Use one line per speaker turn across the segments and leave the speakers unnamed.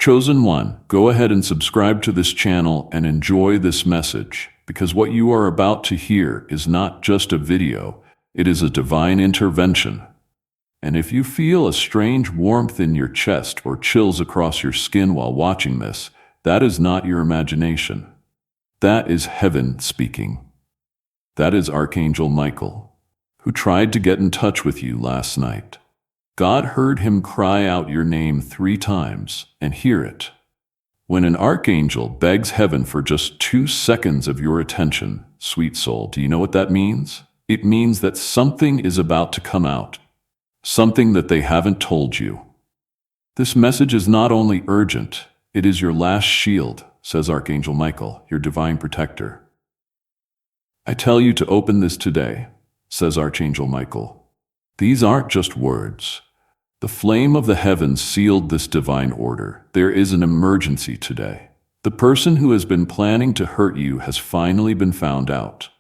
Chosen one, go ahead and subscribe to this channel and enjoy this message, because what you are about to hear is not just a video, it is a divine intervention. And if you feel a strange warmth in your chest or chills across your skin while watching this, that is not your imagination. That is heaven speaking. That is Archangel Michael, who tried to get in touch with you last night. God heard him cry out your name 3 times, and hear it. When an archangel begs heaven for just 2 seconds of your attention, sweet soul, do you know what that means? It means that something is about to come out, something that they haven't told you. This message is not only urgent, it is your last shield, says Archangel Michael, your divine protector. I tell you to open this today, says Archangel Michael. These aren't just words. The flame of the heavens sealed this divine order. There is an emergency today. The person who has been planning to hurt you has finally been found out.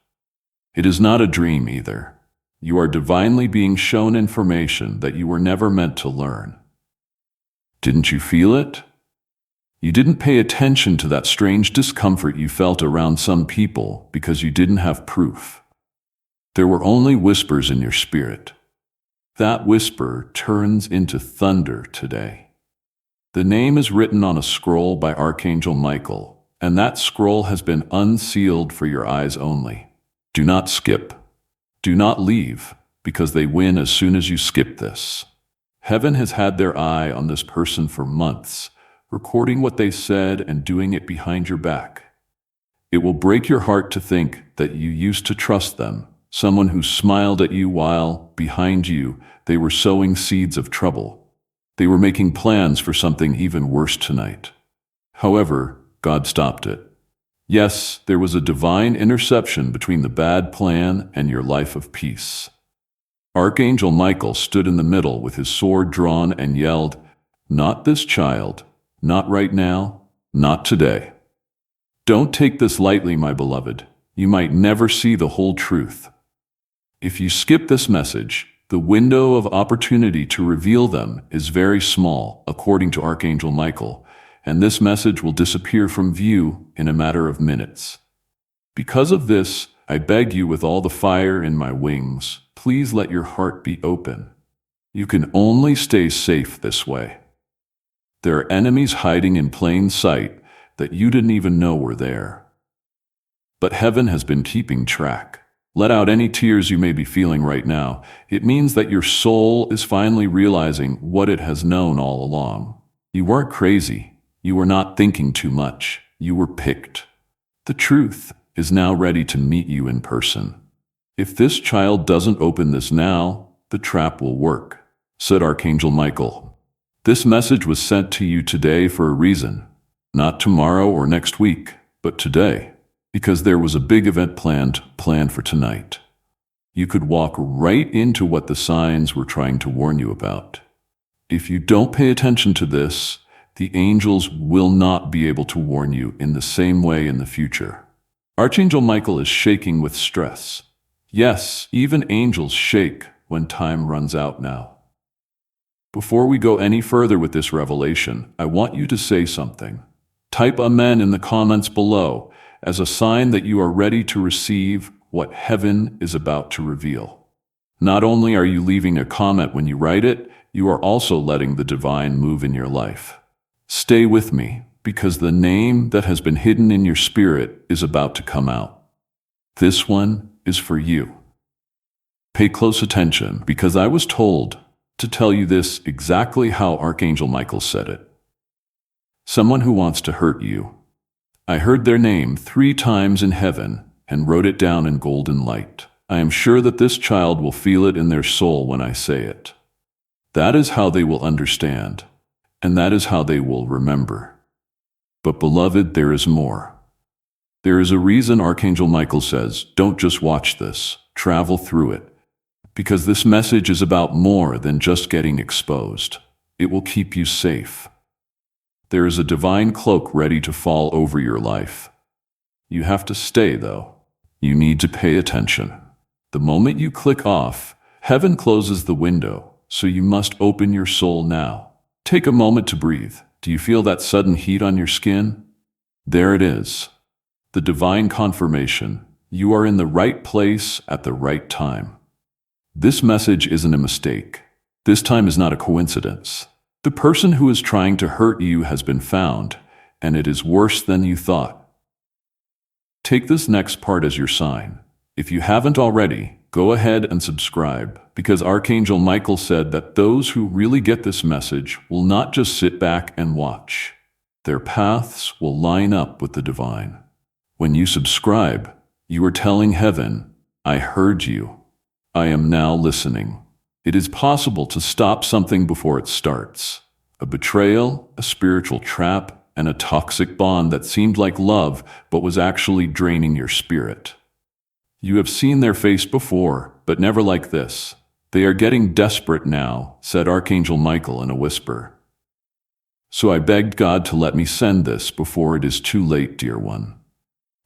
It is not a dream either. You are divinely being shown information that you were never meant to learn. Didn't you feel it? You didn't pay attention to that strange discomfort you felt around some people because you didn't have proof. There were only whispers in your spirit. That whisper turns into thunder today. The name is written on a scroll by Archangel Michael, and that scroll has been unsealed for your eyes only. Do not skip. Do not leave, because they win as soon as you skip this. Heaven has had their eye on this person for months, recording what they said and doing it behind your back. It will break your heart to think that you used to trust them, someone who smiled at you while, behind you, they were sowing seeds of trouble. They were making plans for something even worse tonight. However, God stopped it. Yes, there was a divine interception between the bad plan and your life of peace. Archangel Michael stood in the middle with his sword drawn and yelled, "Not this child, not right now, not today. Don't take this lightly, my beloved. You might never see the whole truth. If you skip this message, the window of opportunity to reveal them is very small, according to Archangel Michael, and this message will disappear from view in a matter of minutes. Because of this, I beg you with all the fire in my wings, please let your heart be open. You can only stay safe this way. There are enemies hiding in plain sight that you didn't even know were there. But heaven has been keeping track. Let out any tears you may be feeling right now. It means that your soul is finally realizing what it has known all along. You weren't crazy. You were not thinking too much. You were picked. The truth is now ready to meet you in person. If this child doesn't open this now, the trap will work, said Archangel Michael. This message was sent to you today for a reason. Not tomorrow or next week, but today. Because there was a big event planned for tonight. You could walk right into what the signs were trying to warn you about. If you don't pay attention to this, the angels will not be able to warn you in the same way in the future. Archangel Michael is shaking with stress. Yes, even angels shake when time runs out now. Before we go any further with this revelation, I want you to say something. Type Amen in the comments below, as a sign that you are ready to receive what heaven is about to reveal. Not only are you leaving a comment when you write it, you are also letting the divine move in your life. Stay with me, because the name that has been hidden in your spirit is about to come out. This one is for you. Pay close attention, because I was told to tell you this exactly how Archangel Michael said it. Someone who wants to hurt you. I heard their name 3 times in heaven and wrote it down in golden light. I am sure that this child will feel it in their soul when I say it. That is how they will understand, and that is how they will remember. But beloved, there is more. There is a reason Archangel Michael says, don't just watch this, travel through it. Because this message is about more than just getting exposed. It will keep you safe. There is a divine cloak ready to fall over your life. You have to stay, though. You need to pay attention. The moment you click off, heaven closes the window, so you must open your soul now. Take a moment to breathe. Do you feel that sudden heat on your skin? There it is. The divine confirmation. You are in the right place at the right time. This message isn't a mistake. This time is not a coincidence. The person who is trying to hurt you has been found, and it is worse than you thought. Take this next part as your sign. If you haven't already, go ahead and subscribe, because Archangel Michael said that those who really get this message will not just sit back and watch. Their paths will line up with the divine. When you subscribe, you are telling heaven, I heard you. I am now listening. It is possible to stop something before it starts. A betrayal, a spiritual trap, and a toxic bond that seemed like love but was actually draining your spirit. You have seen their face before, but never like this. They are getting desperate now, said Archangel Michael in a whisper. So I begged God to let me send this before it is too late, dear one.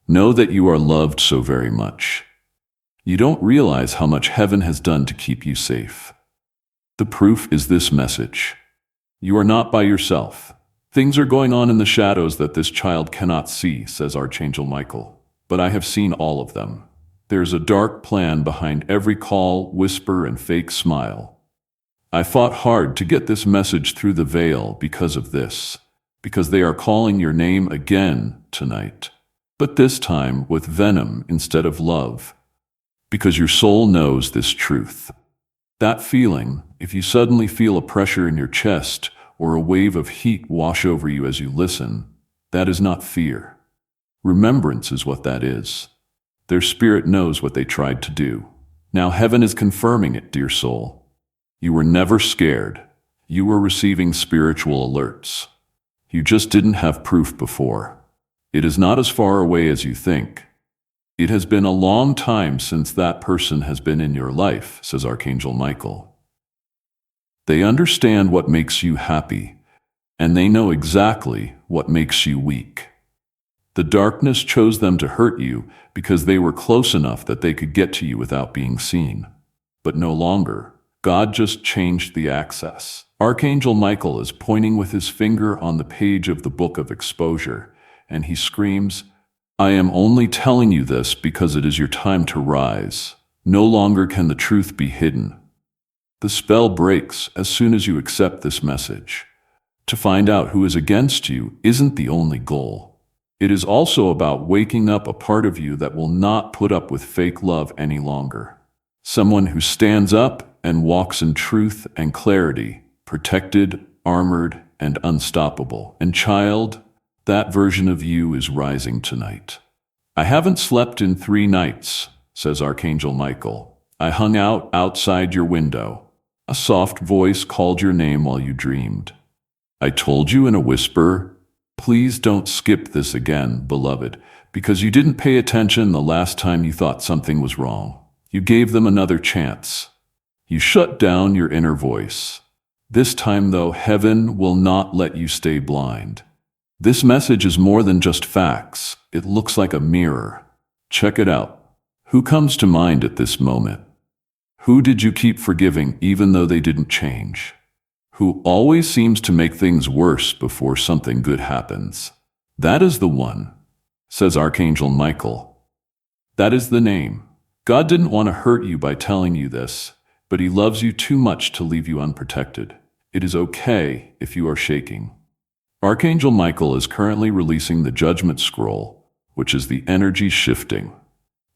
Know that you are loved so very much. You don't realize how much heaven has done to keep you safe. The proof is this message. You are not by yourself. Things are going on in the shadows that this child cannot see, says Archangel Michael. But I have seen all of them. There's a dark plan behind every call, whisper, and fake smile. I fought hard to get this message through the veil because of this, because they are calling your name again tonight. But this time with venom instead of love. Because your soul knows this truth. That feeling, if you suddenly feel a pressure in your chest or a wave of heat wash over you as you listen, that is not fear. Remembrance is what that is. Their spirit knows what they tried to do. Now heaven is confirming it, dear soul. You were never scared. You were receiving spiritual alerts. You just didn't have proof before. It is not as far away as you think. It has been a long time since that person has been in your life, says Archangel Michael. They understand what makes you happy, and they know exactly what makes you weak. The darkness chose them to hurt you because they were close enough that they could get to you without being seen. But no longer. God just changed the access. Archangel Michael is pointing with his finger on the page of the Book of Exposure, and he screams, I am only telling you this because it is your time to rise. No longer can the truth be hidden. The spell breaks as soon as you accept this message. To find out who is against you isn't the only goal. It is also about waking up a part of you that will not put up with fake love any longer. Someone who stands up and walks in truth and clarity, protected, armored, and unstoppable. And child, that version of you is rising tonight. I haven't slept in 3 nights, says Archangel Michael. I hung out outside your window. A soft voice called your name while you dreamed. I told you in a whisper, please don't skip this again, beloved, because you didn't pay attention the last time you thought something was wrong. You gave them another chance. You shut down your inner voice. This time, though, heaven will not let you stay blind. This message is more than just facts. It looks like a mirror. Check it out. Who comes to mind at this moment? Who did you keep forgiving even though they didn't change? Who always seems to make things worse before something good happens? That is the one, says Archangel Michael. That is the name. God didn't want to hurt you by telling you this, but he loves you too much to leave you unprotected. It is okay if you are shaking. Archangel Michael is currently releasing the Judgment Scroll, which is the energy shifting.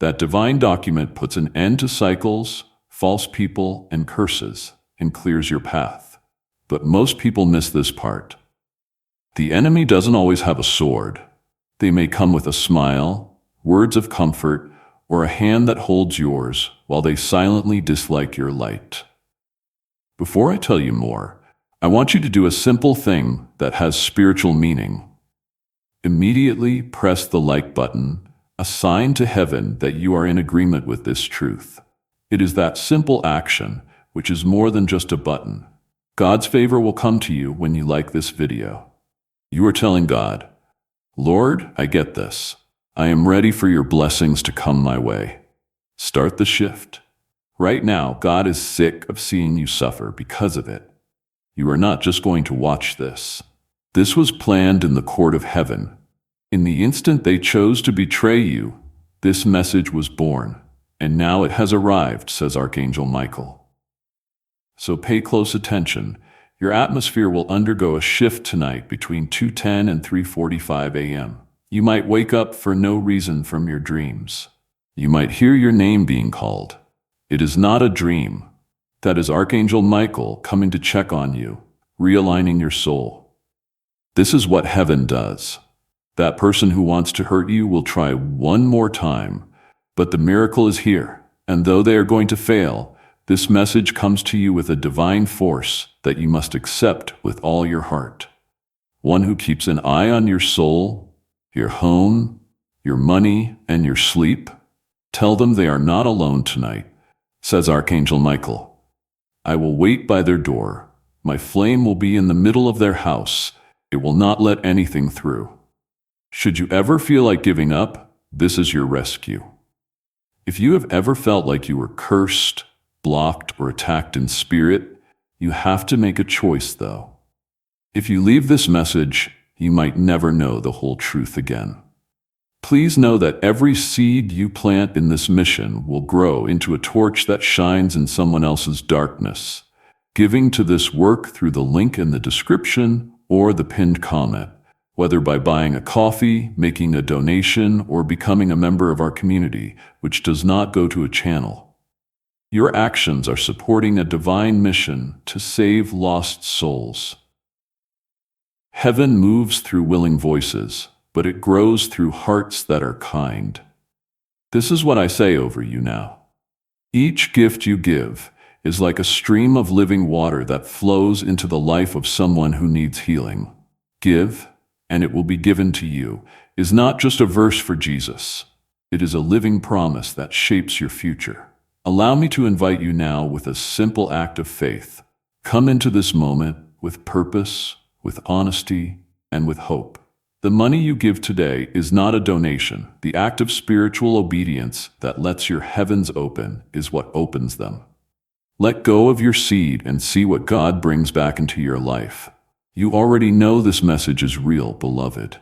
That divine document puts an end to cycles, false people, and curses, and clears your path. But most people miss this part. The enemy doesn't always have a sword. They may come with a smile, words of comfort, or a hand that holds yours while they silently dislike your light. Before I tell you more, I want you to do a simple thing that has spiritual meaning. Immediately press the like button, a sign to heaven that you are in agreement with this truth. It is that simple action, which is more than just a button. God's favor will come to you when you like this video. You are telling God, Lord, I get this. I am ready for your blessings to come my way. Start the shift. Right now, God is sick of seeing you suffer because of it. You are not just going to watch this. This was planned in the court of heaven. In the instant they chose to betray you, this message was born, and now it has arrived, says Archangel Michael. So pay close attention. Your atmosphere will undergo a shift tonight between 2:10 and 3:45 a.m. You might wake up for no reason from your dreams. You might hear your name being called. It is not a dream. That is Archangel Michael coming to check on you, realigning your soul. This is what heaven does. That person who wants to hurt you will try one more time, but the miracle is here, and though they are going to fail, this message comes to you with a divine force that you must accept with all your heart. One who keeps an eye on your soul, your home, your money, and your sleep. Tell them they are not alone tonight, says Archangel Michael. I will wait by their door. My flame will be in the middle of their house. It will not let anything through. Should you ever feel like giving up, this is your rescue. If you have ever felt like you were cursed, blocked, or attacked in spirit, you have to make a choice, though. If you leave this message, you might never know the whole truth again. Please know that every seed you plant in this mission will grow into a torch that shines in someone else's darkness. Giving to this work through the link in the description or the pinned comment, whether by buying a coffee, making a donation, or becoming a member of our community, which does not go to a channel. Your actions are supporting a divine mission to save lost souls. Heaven moves through willing voices, but it grows through hearts that are kind. This is what I say over you now. Each gift you give is like a stream of living water that flows into the life of someone who needs healing. Give, and it will be given to you, is not just a verse for Jesus. It is a living promise that shapes your future. Allow me to invite you now with a simple act of faith. Come into this moment with purpose, with honesty, and with hope. The money you give today is not a donation. The act of spiritual obedience that lets your heavens open is what opens them. Let go of your seed and see what God brings back into your life. You already know this message is real, beloved.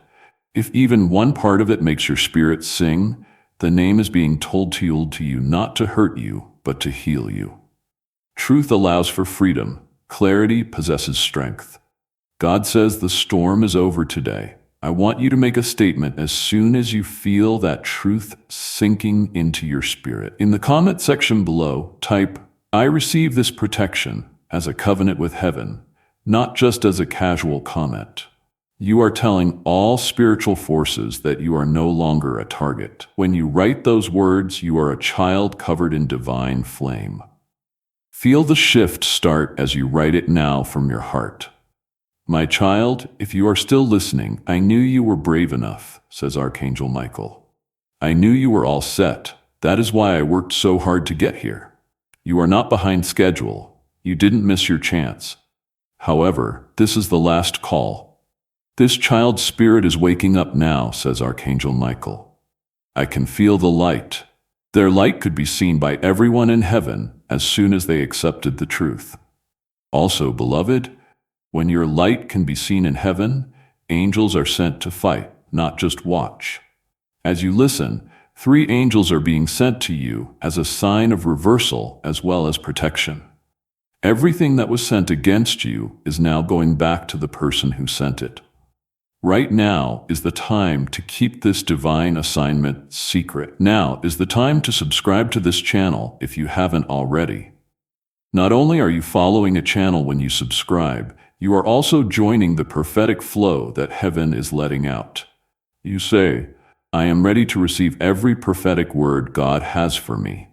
If even one part of it makes your spirit sing, the name is being told to you not to hurt you, but to heal you. Truth allows for freedom. Clarity possesses strength. God says the storm is over today. I want you to make a statement as soon as you feel that truth sinking into your spirit. In the comment section below, type, I receive this protection as a covenant with heaven, not just as a casual comment. You are telling all spiritual forces that you are no longer a target. When you write those words, you are a child covered in divine flame. Feel the shift start as you write it now from your heart. My child, if you are still listening, I knew you were brave enough, says Archangel Michael. I knew you were all set. That is why I worked so hard to get here. You are not behind schedule. You didn't miss your chance. However, this is the last call. This child's spirit is waking up now, says Archangel Michael. I can feel the light. Their light could be seen by everyone in heaven as soon as they accepted the truth. Also, beloved, when your light can be seen in heaven, angels are sent to fight, not just watch. As you listen, 3 angels are being sent to you as a sign of reversal as well as protection. Everything that was sent against you is now going back to the person who sent it. Right now is the time to keep this divine assignment secret. Now is the time to subscribe to this channel if you haven't already. Not only are you following a channel when you subscribe, you are also joining the prophetic flow that heaven is letting out. You say, I am ready to receive every prophetic word God has for me.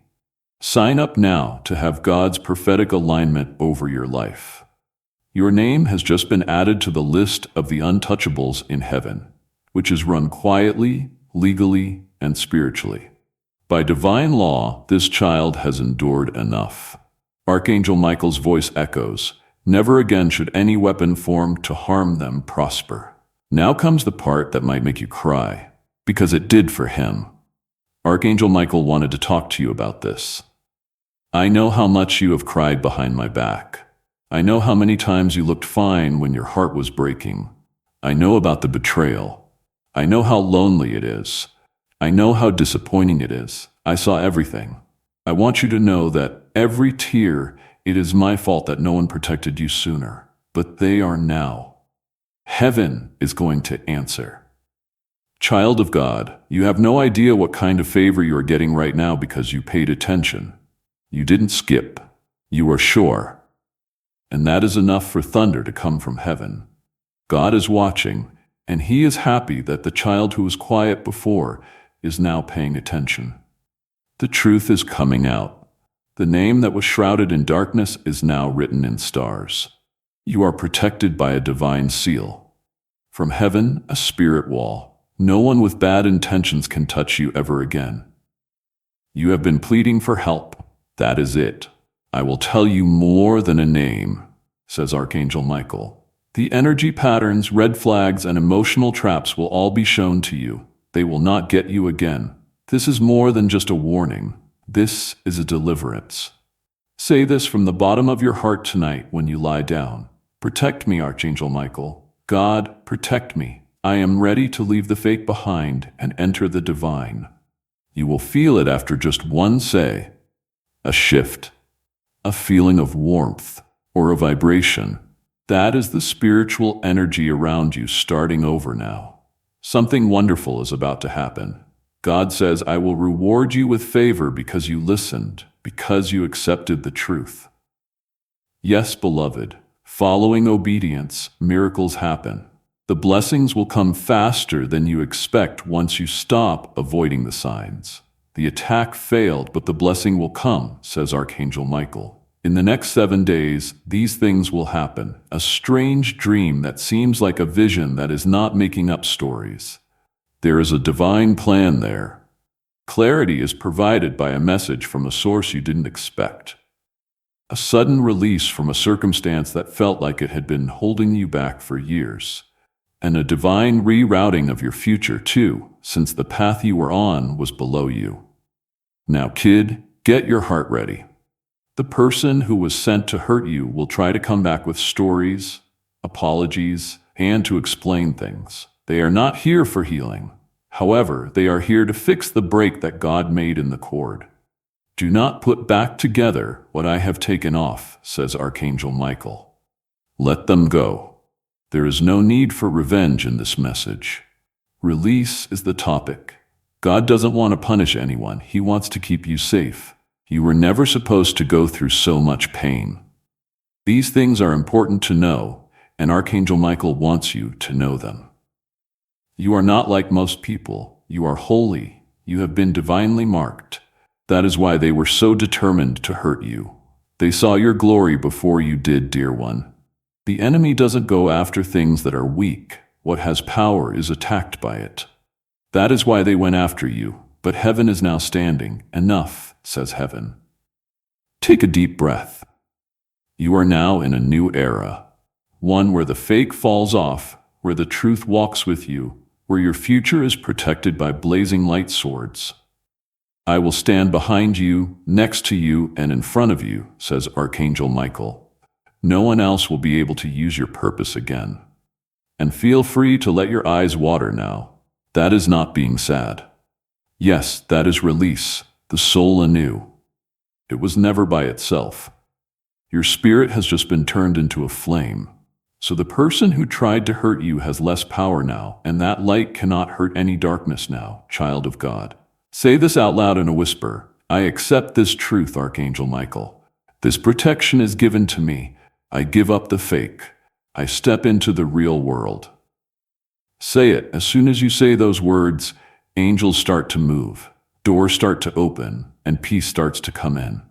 Sign up now to have God's prophetic alignment over your life. Your name has just been added to the list of the untouchables in heaven, which is run quietly, legally, and spiritually. By divine law, this child has endured enough. Archangel Michael's voice echoes, never again should any weapon formed to harm them prosper. Now comes the part that might make you cry, because it did for him. Archangel Michael wanted to talk to you about this. I know how much you have cried behind my back. I know how many times you looked fine when your heart was breaking. I know about the betrayal. I know how lonely it is. I know how disappointing it is. I saw everything. I want you to know that every tear, it is my fault that no one protected you sooner. But they are now. Heaven is going to answer. Child of God, you have no idea what kind of favor you are getting right now because you paid attention. You didn't skip. You are sure. And that is enough for thunder to come from heaven. God is watching, and He is happy that the child who was quiet before is now paying attention. The truth is coming out. The name that was shrouded in darkness is now written in stars. You are protected by a divine seal. From heaven, a spirit wall. No one with bad intentions can touch you ever again. You have been pleading for help. That is it. I will tell you more than a name, says Archangel Michael. The energy patterns, red flags, and emotional traps will all be shown to you. They will not get you again. This is more than just a warning. This is a deliverance. Say this from the bottom of your heart tonight when you lie down. Protect me, Archangel Michael. God, protect me. I am ready to leave the fake behind and enter the divine. You will feel it after just one say. A shift, a feeling of warmth, or a vibration. That is the spiritual energy around you starting over now. Something wonderful is about to happen. God says, I will reward you with favor because you listened, because you accepted the truth. Yes, beloved, following obedience, miracles happen. The blessings will come faster than you expect once you stop avoiding the signs. The attack failed, but the blessing will come, says Archangel Michael. In the next 7 days, these things will happen. A strange dream that seems like a vision that is not making up stories. There is a divine plan there. Clarity is provided by a message from a source you didn't expect. A sudden release from a circumstance that felt like it had been holding you back for years. And a divine rerouting of your future, too, since the path you were on was below you. Now, kid, get your heart ready. The person who was sent to hurt you will try to come back with stories, apologies, and to explain things. They are not here for healing. However, they are here to fix the break that God made in the cord. Do not put back together what I have taken off, says Archangel Michael. Let them go. There is no need for revenge in this message. Release is the topic. God doesn't want to punish anyone. He wants to keep you safe. You were never supposed to go through so much pain. These things are important to know, and Archangel Michael wants you to know them. You are not like most people. You are holy. You have been divinely marked. That is why they were so determined to hurt you. They saw your glory before you did, dear one. The enemy doesn't go after things that are weak. What has power is attacked by it. That is why they went after you. But heaven is now standing. Enough, says heaven. Take a deep breath. You are now in a new era. One where the fake falls off, where the truth walks with you, where your future is protected by blazing light swords. I will stand behind you, next to you, and in front of you, says Archangel Michael. No one else will be able to use your purpose again. And feel free to let your eyes water now. That is not being sad. Yes, that is release, the soul anew. It was never by itself. Your spirit has just been turned into a flame. So the person who tried to hurt you has less power now, and that light cannot hurt any darkness now, child of God. Say this out loud in a whisper. I accept this truth, Archangel Michael. This protection is given to me. I give up the fake. I step into the real world. Say it. As soon as you say those words, angels start to move, doors start to open, and peace starts to come in.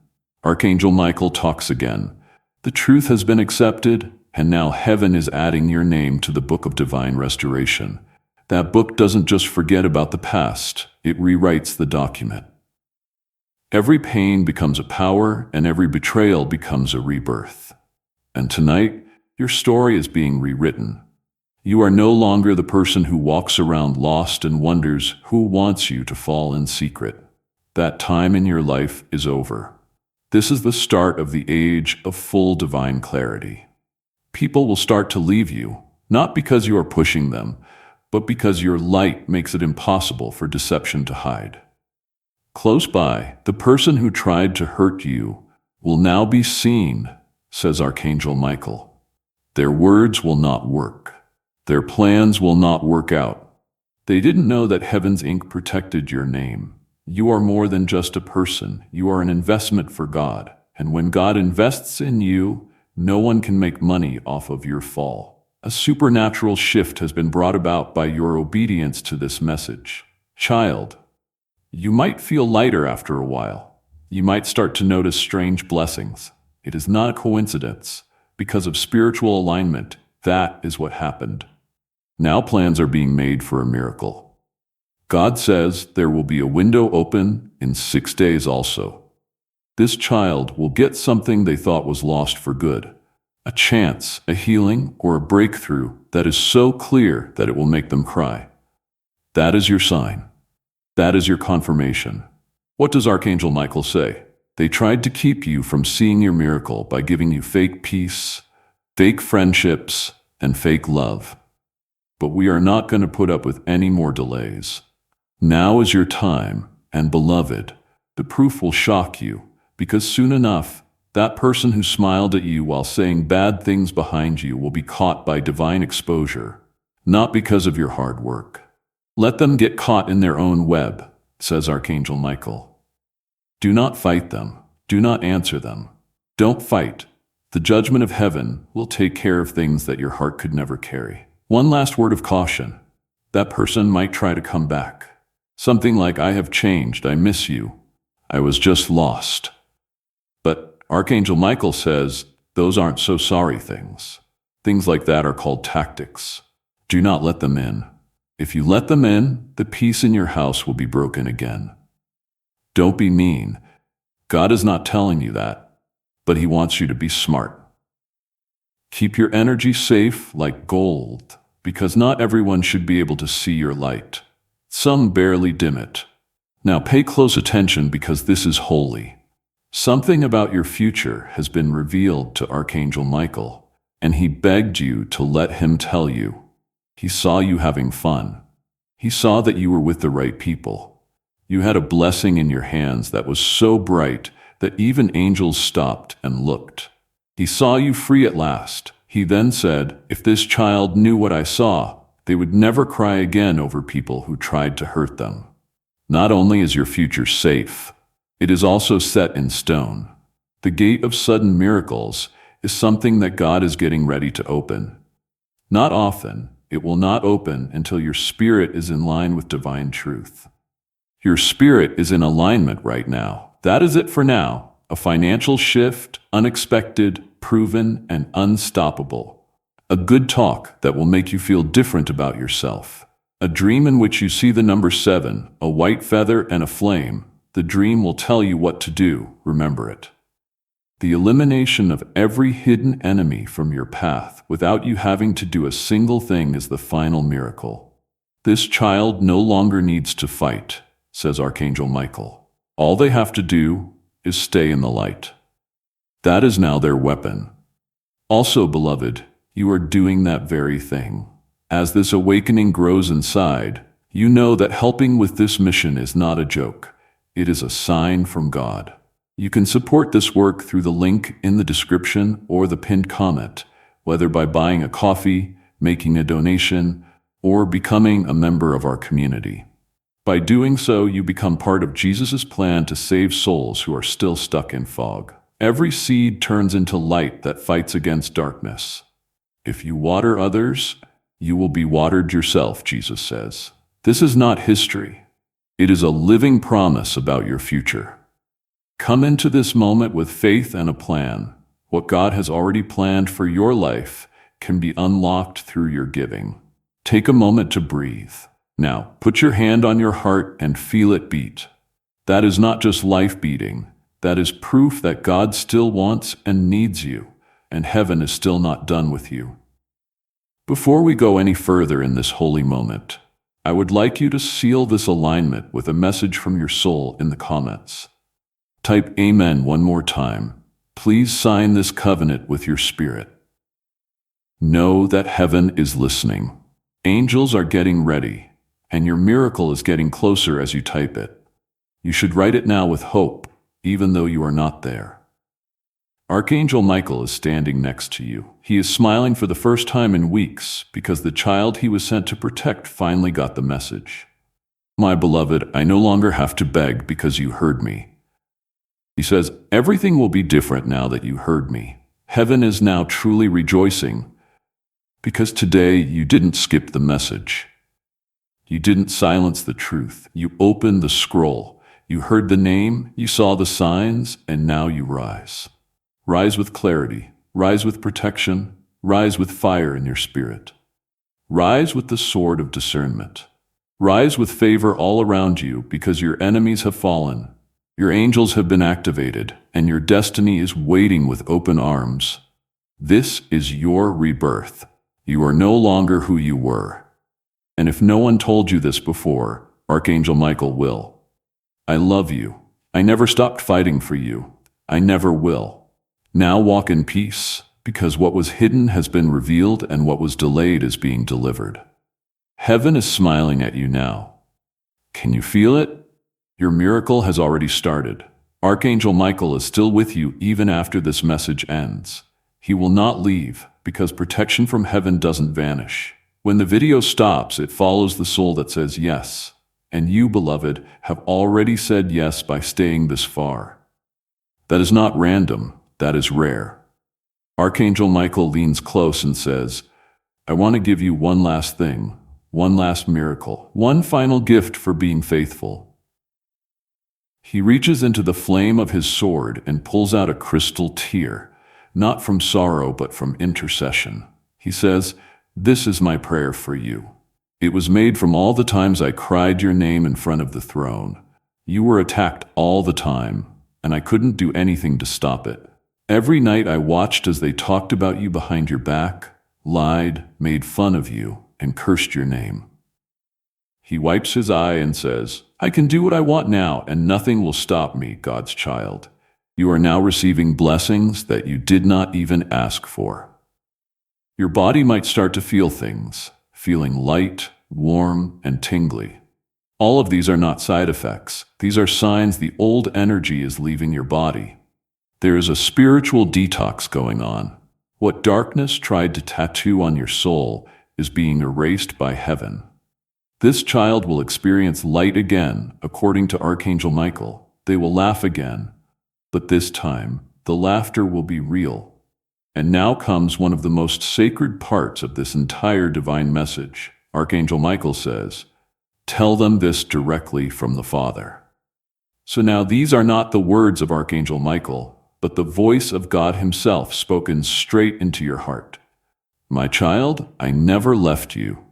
Archangel Michael talks again. The truth has been accepted, and now heaven is adding your name to the book of divine restoration. That book doesn't just forget about the past, it rewrites the document. Every pain becomes a power, and every betrayal becomes a rebirth. And tonight, your story is being rewritten. You are no longer the person who walks around lost and wonders who wants you to fall in secret. That time in your life is over. This is the start of the age of full divine clarity. People will start to leave you. not because you are pushing them, but because your light makes it impossible for deception to hide. Close by, the person who tried to hurt you will now be seen, says Archangel Michael. Their words will not work. Their plans will not work out. They didn't know that Heaven's ink protected your name. You are more than just a person. You are an investment for God. And when God invests in you, no one can make money off of your fall. A supernatural shift has been brought about by your obedience to this message. Child, you might feel lighter after a while. You might start to notice strange blessings. It is not a coincidence. Because of spiritual alignment, that is what happened. Now plans are being made for a miracle. God says there will be a window open in 6 days also. This child will get something they thought was lost for good. A chance, a healing, or a breakthrough that is so clear that it will make them cry. That is your sign. That is your confirmation. What does Archangel Michael say? They tried to keep you from seeing your miracle by giving you fake peace, fake friendships, and fake love. But we are not going to put up with any more delays. Now is your time, and beloved, the proof will shock you, because soon enough, that person who smiled at you while saying bad things behind you will be caught by divine exposure, not because of your hard work. Let them get caught in their own web, says Archangel Michael. Do not fight them. Do not answer them. Don't fight. The judgment of heaven will take care of things that your heart could never carry. One last word of caution. That person might try to come back. Something like, I have changed, I miss you. I was just lost. But Archangel Michael says, those aren't so sorry things. Things like that are called tactics. Do not let them in. If you let them in, the peace in your house will be broken again. Don't be mean. God is not telling you that, but He wants you to be smart. Keep your energy safe like gold, because not everyone should be able to see your light. Some barely dim it. Now pay close attention because this is holy. Something about your future has been revealed to Archangel Michael, and he begged you to let him tell you. He saw you having fun. He saw that you were with the right people. You had a blessing in your hands that was so bright that even angels stopped and looked. He saw you free at last. He then said, if this child knew what I saw, they would never cry again over people who tried to hurt them. Not only is your future safe, it is also set in stone. The gate of sudden miracles is something that God is getting ready to open. Not often, it will not open until your spirit is in line with divine truth. Your spirit is in alignment right now. That is it for now. A financial shift, unexpected, proven, and unstoppable. A good talk that will make you feel different about yourself. A dream in which you see the number 7, a white feather and a flame. The dream will tell you what to do, remember it. The elimination of every hidden enemy from your path without you having to do a single thing is the final miracle. This child no longer needs to fight, says Archangel Michael. All they have to do is stay in the light. That is now their weapon. Also, beloved, you are doing that very thing. As this awakening grows inside, you know that helping with this mission is not a joke. It is a sign from God. You can support this work through the link in the description or the pinned comment, whether by buying a coffee, making a donation, or becoming a member of our community. By doing so, you become part of Jesus' plan to save souls who are still stuck in fog. Every seed turns into light that fights against darkness. If you water others, you will be watered yourself, Jesus says. This is not history. It is a living promise about your future. Come into this moment with faith and a plan. What God has already planned for your life can be unlocked through your giving. Take a moment to breathe. Now, put your hand on your heart and feel it beat. That is not just life beating. That is proof that God still wants and needs you, and heaven is still not done with you. Before we go any further in this holy moment, I would like you to seal this alignment with a message from your soul in the comments. Type Amen one more time. Please sign this covenant with your spirit. Know that heaven is listening. Angels are getting ready, and your miracle is getting closer as you type it. You should write it now with hope, even though you are not there. Archangel Michael is standing next to you. He is smiling for the first time in weeks because the child he was sent to protect finally got the message. My beloved, I no longer have to beg because you heard me. He says, everything will be different now that you heard me. Heaven is now truly rejoicing because today you didn't skip the message. You didn't silence the truth. You opened the scroll. You heard the name, you saw the signs, and now you rise. Rise with clarity. Rise with protection. Rise with fire in your spirit. Rise with the sword of discernment. Rise with favor all around you because your enemies have fallen. Your angels have been activated, and your destiny is waiting with open arms. This is your rebirth. You are no longer who you were. And if no one told you this before, Archangel Michael will. I love you. I never stopped fighting for you. I never will. Now walk in peace, because what was hidden has been revealed and what was delayed is being delivered. Heaven is smiling at you now. Can you feel it? Your miracle has already started. Archangel Michael is still with you even after this message ends. He will not leave, because protection from heaven doesn't vanish. When the video stops, it follows the soul that says yes. And you, beloved, have already said yes by staying this far. That is not random. That is rare. Archangel Michael leans close and says, I want to give you one last thing, one last miracle, one final gift for being faithful. He reaches into the flame of his sword and pulls out a crystal tear, not from sorrow but from intercession. He says, this is my prayer for you. It was made from all the times I cried your name in front of the throne. You were attacked all the time, and I couldn't do anything to stop it. Every night I watched as they talked about you behind your back, lied, made fun of you, and cursed your name. He wipes his eye and says, I can do what I want now, and nothing will stop me, God's child. You are now receiving blessings that you did not even ask for. Your body might start to feel things, feeling light, warm, and tingly. All of these are not side effects. These are signs the old energy is leaving your body. There is a spiritual detox going on. What darkness tried to tattoo on your soul is being erased by heaven. This child will experience light again, according to Archangel Michael. They will laugh again, but this time, the laughter will be real. And now comes one of the most sacred parts of this entire divine message. Archangel Michael says, tell them this directly from the Father. So now these are not the words of Archangel Michael, but the voice of God himself spoken straight into your heart. My child, I never left you.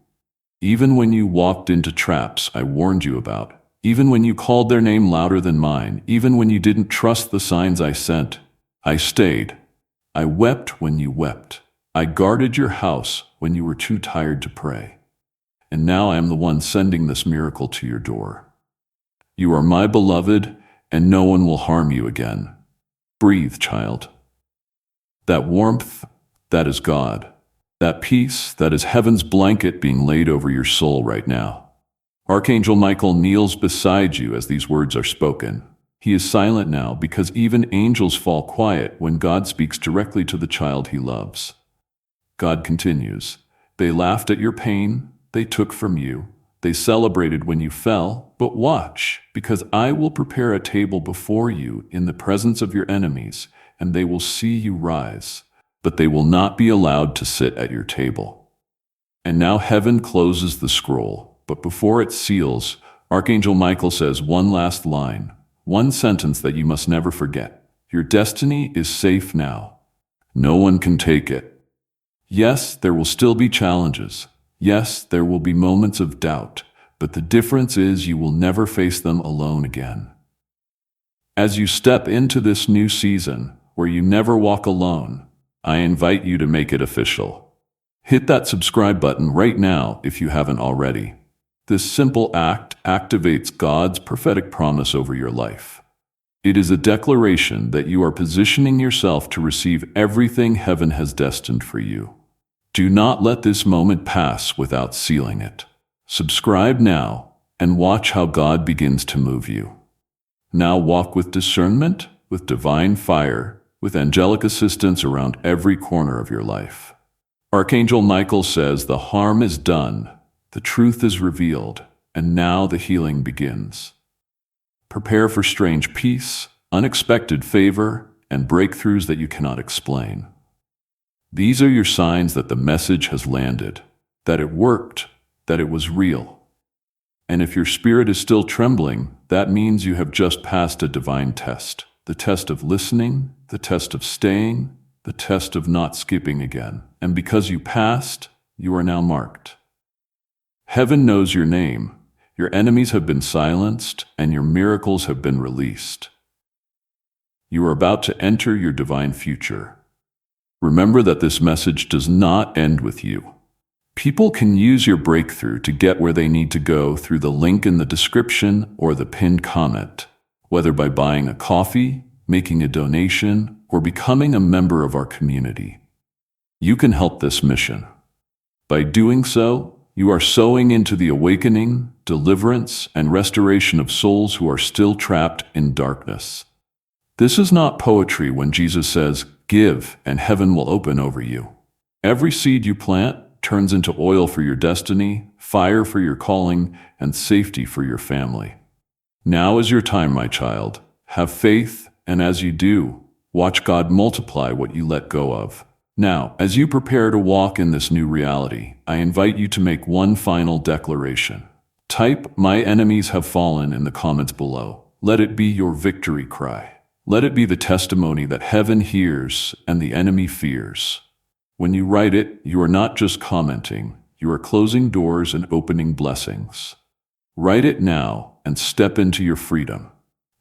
Even when you walked into traps I warned you about, even when you called their name louder than mine, even when you didn't trust the signs I sent, I stayed. I wept when you wept. I guarded your house when you were too tired to pray. And now I am the one sending this miracle to your door. You are my beloved, and no one will harm you again. Breathe, child. That warmth, that is God. That peace, that is heaven's blanket being laid over your soul right now. Archangel Michael kneels beside you as these words are spoken. He is silent now because even angels fall quiet when God speaks directly to the child he loves. God continues, they laughed at your pain, they took from you, they celebrated when you fell, but watch, because I will prepare a table before you in the presence of your enemies, and they will see you rise, but they will not be allowed to sit at your table. And now heaven closes the scroll, but before it seals, Archangel Michael says one last line, one sentence that you must never forget. Your destiny is safe now. No one can take it. Yes, there will still be challenges. Yes, there will be moments of doubt, but the difference is you will never face them alone again. As you step into this new season, where you never walk alone, I invite you to make it official. Hit that subscribe button right now if you haven't already. This simple act activates God's prophetic promise over your life. It is a declaration that you are positioning yourself to receive everything heaven has destined for you. Do not let this moment pass without sealing it. Subscribe now and watch how God begins to move you. Now walk with discernment, with divine fire, with angelic assistance around every corner of your life. Archangel Michael says the harm is done, the truth is revealed, and now the healing begins. Prepare for strange peace, unexpected favor, and breakthroughs that you cannot explain. These are your signs that the message has landed, that it worked, that it was real. And if your spirit is still trembling, that means you have just passed a divine test. The test of listening, the test of staying, the test of not skipping again. And because you passed, you are now marked. Heaven knows your name. Your enemies have been silenced, and your miracles have been released. You are about to enter your divine future. Remember that this message does not end with you. People can use your breakthrough to get where they need to go through the link in the description or the pinned comment, whether by buying a coffee, making a donation, or becoming a member of our community. You can help this mission. By doing so, you are sowing into the awakening, deliverance, and restoration of souls who are still trapped in darkness. This is not poetry when Jesus says, "Give, and heaven will open over you." Every seed you plant turns into oil for your destiny, fire for your calling, and safety for your family. Now is your time, my child. Have faith, and as you do, watch God multiply what you let go of. Now, as you prepare to walk in this new reality, I invite you to make one final declaration. Type, "My enemies have fallen," in the comments below. Let it be your victory cry. Let it be the testimony that heaven hears and the enemy fears. When you write it, you are not just commenting, you are closing doors and opening blessings. Write it now and step into your freedom.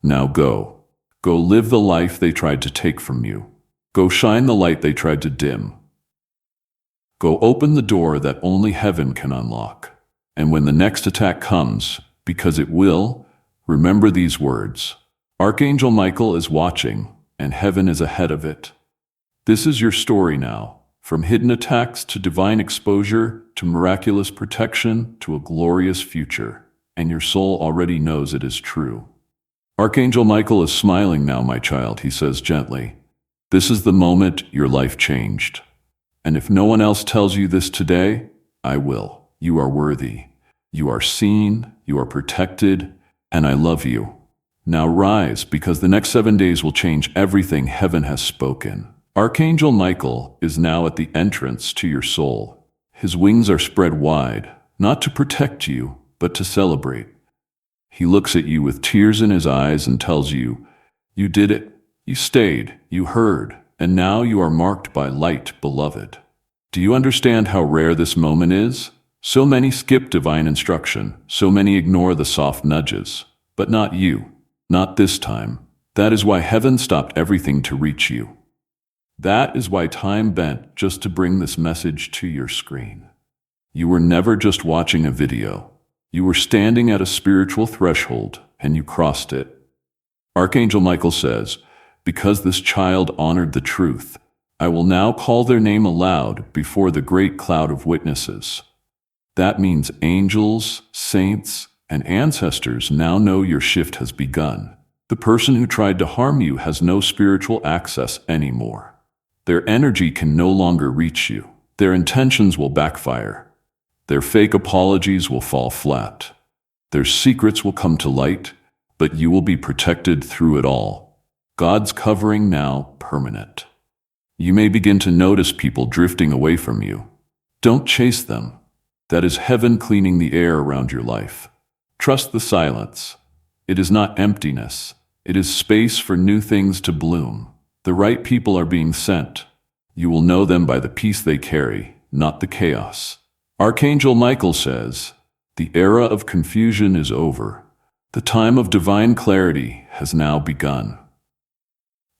Now go. Go live the life they tried to take from you. Go shine the light they tried to dim. Go open the door that only heaven can unlock. And when the next attack comes, because it will, remember these words. Archangel Michael is watching, and heaven is ahead of it. This is your story now, from hidden attacks to divine exposure, to miraculous protection, to a glorious future, and your soul already knows it is true. Archangel Michael is smiling now, my child, he says gently. This is the moment your life changed. And if no one else tells you this today, I will. You are worthy. You are seen, you are protected, and I love you. Now rise, because the next 7 days will change everything heaven has spoken. Archangel Michael is now at the entrance to your soul. His wings are spread wide, not to protect you, but to celebrate. He looks at you with tears in his eyes and tells you, you did it, you stayed, you heard, and now you are marked by light, beloved. Do you understand how rare this moment is? So many skip divine instruction, so many ignore the soft nudges, but not you. Not this time. That is why heaven stopped everything to reach you. That is why time bent just to bring this message to your screen. You were never just watching a video. You were standing at a spiritual threshold, and you crossed it. Archangel Michael says, because this child honored the truth, I will now call their name aloud before the great cloud of witnesses. That means angels, saints, and ancestors now know your shift has begun. The person who tried to harm you has no spiritual access anymore. Their energy can no longer reach you. Their intentions will backfire. Their fake apologies will fall flat. Their secrets will come to light, but you will be protected through it all. God's covering now permanent. You may begin to notice people drifting away from you. Don't chase them. That is heaven cleaning the air around your life. Trust the silence. It is not emptiness. It is space for new things to bloom. The right people are being sent. You will know them by the peace they carry, not the chaos. Archangel Michael says, the era of confusion is over. The time of divine clarity has now begun.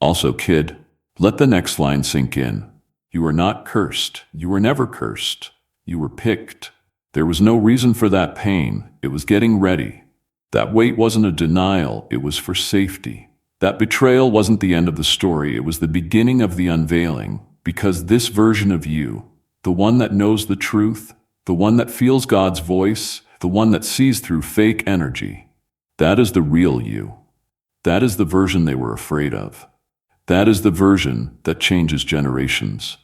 Also, kid, let the next line sink in. You are not cursed. You were never cursed. You were picked. There was no reason for that pain. It was getting ready. That wait wasn't a denial. It was for safety. That betrayal wasn't the end of the story. It was the beginning of the unveiling, because this version of you, the one that knows the truth, the one that feels God's voice, the one that sees through fake energy. That is the real you. That is the version they were afraid of. That is the version that changes generations.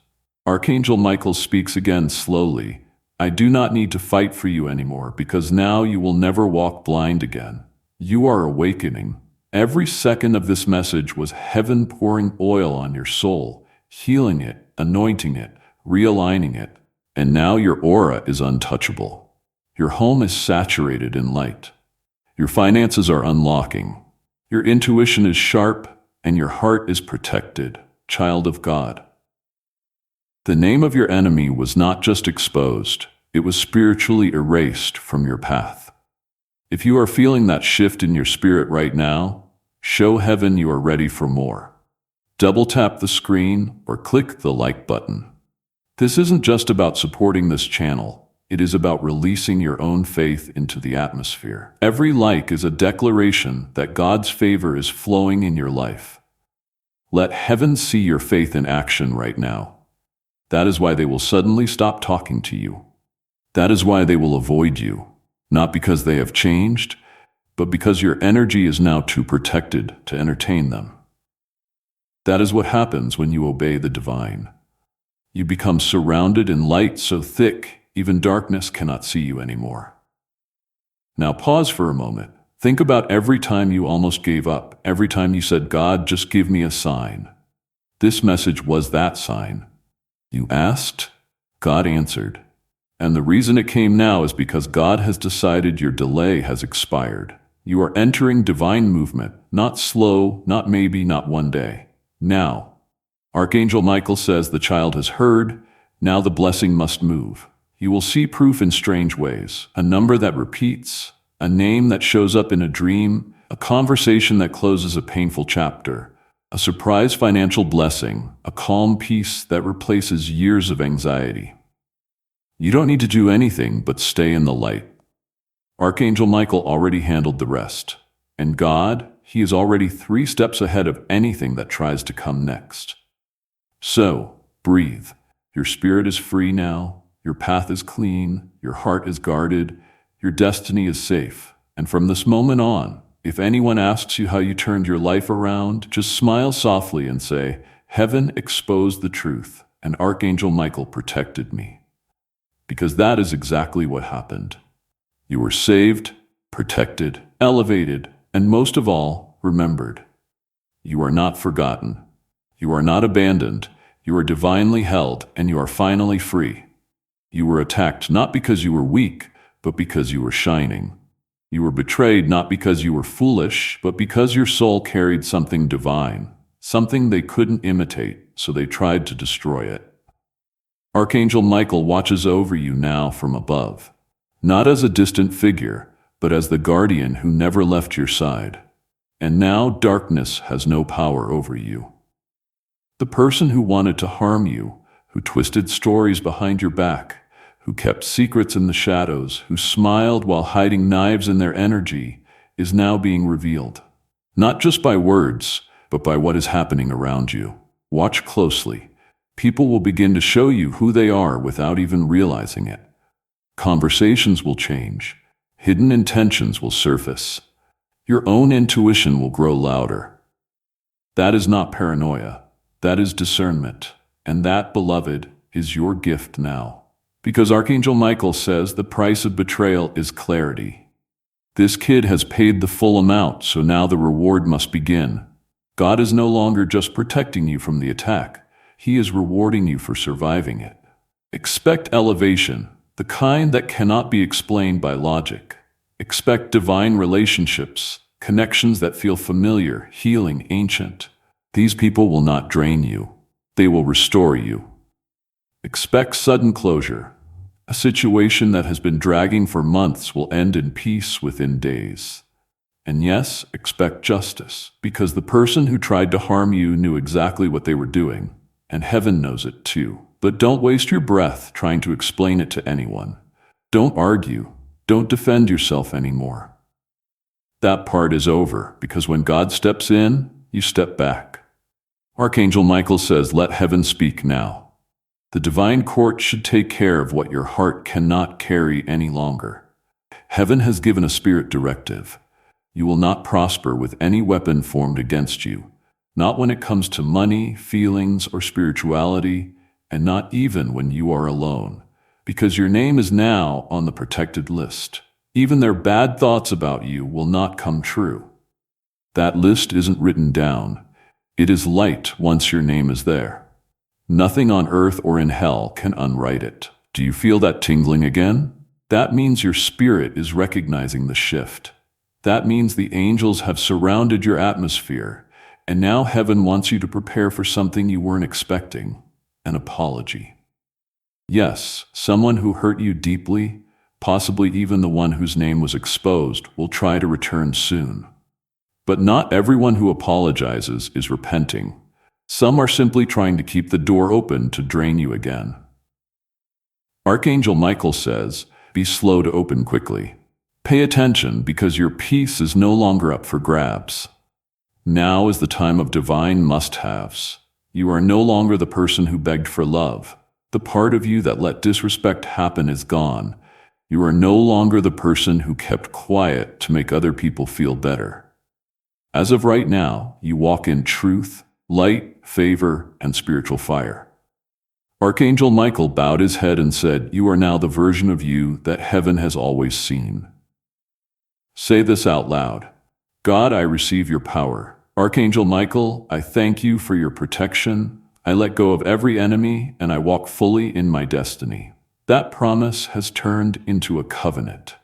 Archangel Michael speaks again slowly. I do not need to fight for you anymore, because now you will never walk blind again. You are awakening. Every second of this message was heaven pouring oil on your soul, healing it, anointing it, realigning it. And now your aura is untouchable. Your home is saturated in light. Your finances are unlocking. Your intuition is sharp, and your heart is protected, child of God. The name of your enemy was not just exposed, it was spiritually erased from your path. If you are feeling that shift in your spirit right now, show heaven you are ready for more. Double tap the screen or click the like button. This isn't just about supporting this channel, it is about releasing your own faith into the atmosphere. Every like is a declaration that God's favor is flowing in your life. Let heaven see your faith in action right now. That is why they will suddenly stop talking to you. That is why they will avoid you, not because they have changed, but because your energy is now too protected to entertain them. That is what happens when you obey the divine. You become surrounded in light so thick, even darkness cannot see you anymore. Now pause for a moment. Think about every time you almost gave up, every time you said, God, just give me a sign. This message was that sign. You asked, God answered. And the reason it came now is because God has decided your delay has expired. You are entering divine movement, not slow, not maybe, not one day. Now. Archangel Michael says the child has heard, now the blessing must move. You will see proof in strange ways, a number that repeats, a name that shows up in a dream, a conversation that closes a painful chapter, a surprise financial blessing, a calm peace that replaces years of anxiety. You don't need to do anything but stay in the light. Archangel Michael already handled the rest. And God, He is already 3 steps ahead of anything that tries to come next. So, breathe. Your spirit is free now, your path is clean, your heart is guarded, your destiny is safe. And from this moment on, if anyone asks you how you turned your life around, just smile softly and say, Heaven exposed the truth, and Archangel Michael protected me. Because that is exactly what happened. You were saved, protected, elevated, and most of all, remembered. You are not forgotten. You are not abandoned. You are divinely held, and you are finally free. You were attacked not because you were weak, but because you were shining. You were betrayed not because you were foolish, but because your soul carried something divine, something they couldn't imitate, so they tried to destroy it. Archangel Michael watches over you now from above, not as a distant figure, but as the guardian who never left your side. And now darkness has no power over you. The person who wanted to harm you, who twisted stories behind your back, who kept secrets in the shadows, who smiled while hiding knives in their energy, is now being revealed. Not just by words, but by what is happening around you. Watch closely. People will begin to show you who they are without even realizing it. Conversations will change. Hidden intentions will surface. Your own intuition will grow louder. That is not paranoia. That is discernment. And that, beloved, is your gift now. Because Archangel Michael says the price of betrayal is clarity. This kid has paid the full amount, so now the reward must begin. God is no longer just protecting you from the attack. He is rewarding you for surviving it. Expect elevation, the kind that cannot be explained by logic. Expect divine relationships, connections that feel familiar, healing, ancient. These people will not drain you. They will restore you. Expect sudden closure. A situation that has been dragging for months will end in peace within days. And yes, expect justice, because the person who tried to harm you knew exactly what they were doing. And heaven knows it too. But don't waste your breath trying to explain it to anyone. Don't argue. Don't defend yourself anymore. That part is over, because when God steps in, you step back. Archangel Michael says, let heaven speak now. The divine court should take care of what your heart cannot carry any longer. Heaven has given a spirit directive. You will not prosper with any weapon formed against you, not when it comes to money, feelings, or spirituality, and not even when you are alone, because your name is now on the protected list. Even their bad thoughts about you will not come true. That list isn't written down. It is light once your name is there. Nothing on earth or in hell can unwrite it. Do you feel that tingling again? That means your spirit is recognizing the shift. That means the angels have surrounded your atmosphere, and now heaven wants you to prepare for something you weren't expecting, an apology. Yes, someone who hurt you deeply, possibly even the one whose name was exposed, will try to return soon. But not everyone who apologizes is repenting. Some are simply trying to keep the door open to drain you again. Archangel Michael says, "Be slow to open quickly. Pay attention because your peace is no longer up for grabs. Now is the time of divine must-haves. You are no longer the person who begged for love. The part of you that let disrespect happen is gone. You are no longer the person who kept quiet to make other people feel better. As of right now, you walk in truth, light, favor, and spiritual fire." Archangel Michael bowed his head and said, "You are now the version of you that heaven has always seen." Say this out loud. God, I receive your power. Archangel Michael, I thank you for your protection. I let go of every enemy and I walk fully in my destiny. That promise has turned into a covenant.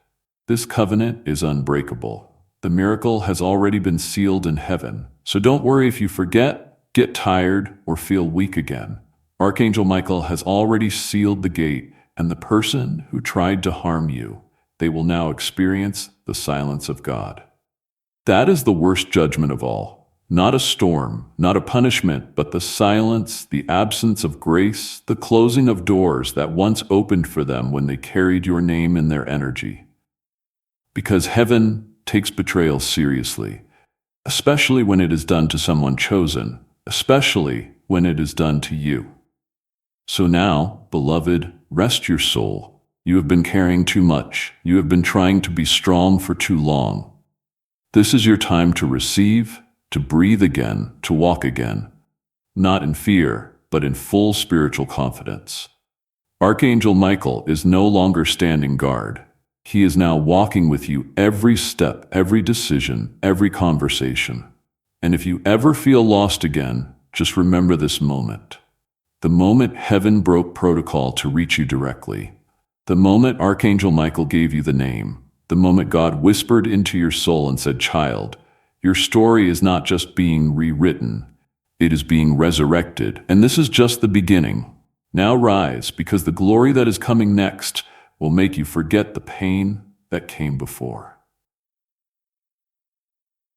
This covenant is unbreakable. The miracle has already been sealed in heaven. So don't worry if you forget, get tired, or feel weak again. Archangel Michael has already sealed the gate, and the person who tried to harm you, they will now experience the silence of God. That is the worst judgment of all. Not a storm, not a punishment, but the silence, the absence of grace, the closing of doors that once opened for them when they carried your name in their energy. Because heaven takes betrayal seriously, especially when it is done to someone chosen, especially when it is done to you. So now, beloved, rest your soul. You have been carrying too much. You have been trying to be strong for too long. This is your time to receive, to breathe again, to walk again, not in fear, but in full spiritual confidence. Archangel Michael is no longer standing guard. He is now walking with you every step, every decision, every conversation. And if you ever feel lost again, just remember this moment. The moment heaven broke protocol to reach you directly. The moment Archangel Michael gave you the name. The moment God whispered into your soul and said, "Child, your story is not just being rewritten, it is being resurrected. And this is just the beginning. Now rise, because the glory that is coming next will make you forget the pain that came before."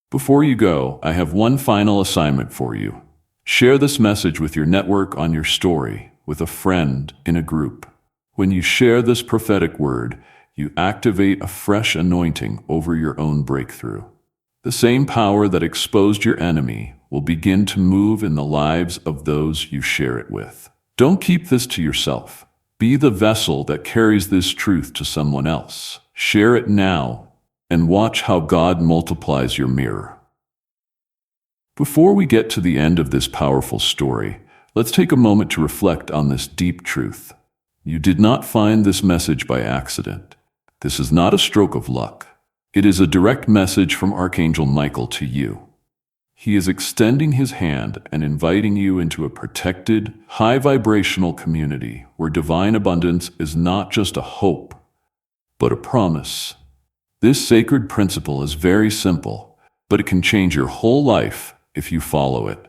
Before you go, I have one final assignment for you. Share this message with your network, on your story, with a friend, in a group. When you share this prophetic word, you activate a fresh anointing over your own breakthrough. The same power that exposed your enemy will begin to move in the lives of those you share it with. Don't keep this to yourself. Be the vessel that carries this truth to someone else. Share it now and watch how God multiplies your mirror. Before we get to the end of this powerful story, let's take a moment to reflect on this deep truth. You did not find this message by accident. This is not a stroke of luck. It is a direct message from Archangel Michael to you. He is extending his hand and inviting you into a protected, high-vibrational community where divine abundance is not just a hope, but a promise. This sacred principle is very simple, but it can change your whole life if you follow it.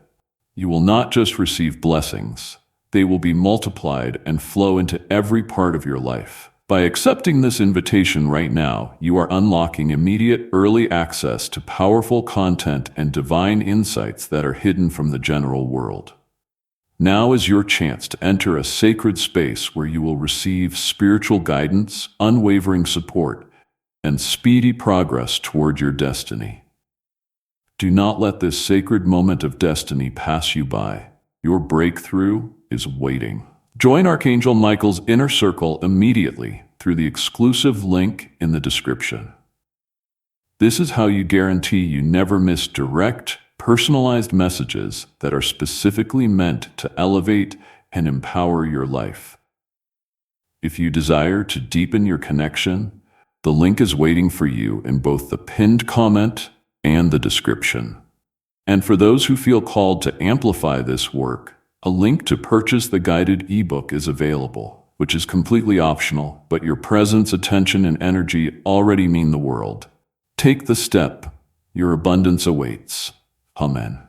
You will not just receive blessings, they will be multiplied and flow into every part of your life. By accepting this invitation right now, you are unlocking immediate early access to powerful content and divine insights that are hidden from the general world. Now is your chance to enter a sacred space where you will receive spiritual guidance, unwavering support, and speedy progress toward your destiny. Do not let this sacred moment of destiny pass you by. Your breakthrough is waiting. Join Archangel Michael's inner circle immediately through the exclusive link in the description. This is how you guarantee you never miss direct, personalized messages that are specifically meant to elevate and empower your life. If you desire to deepen your connection, the link is waiting for you in both the pinned comment and the description. And for those who feel called to amplify this work, a link to purchase the guided ebook is available, which is completely optional, but your presence, attention, and energy already mean the world. Take the step. Your abundance awaits. Amen.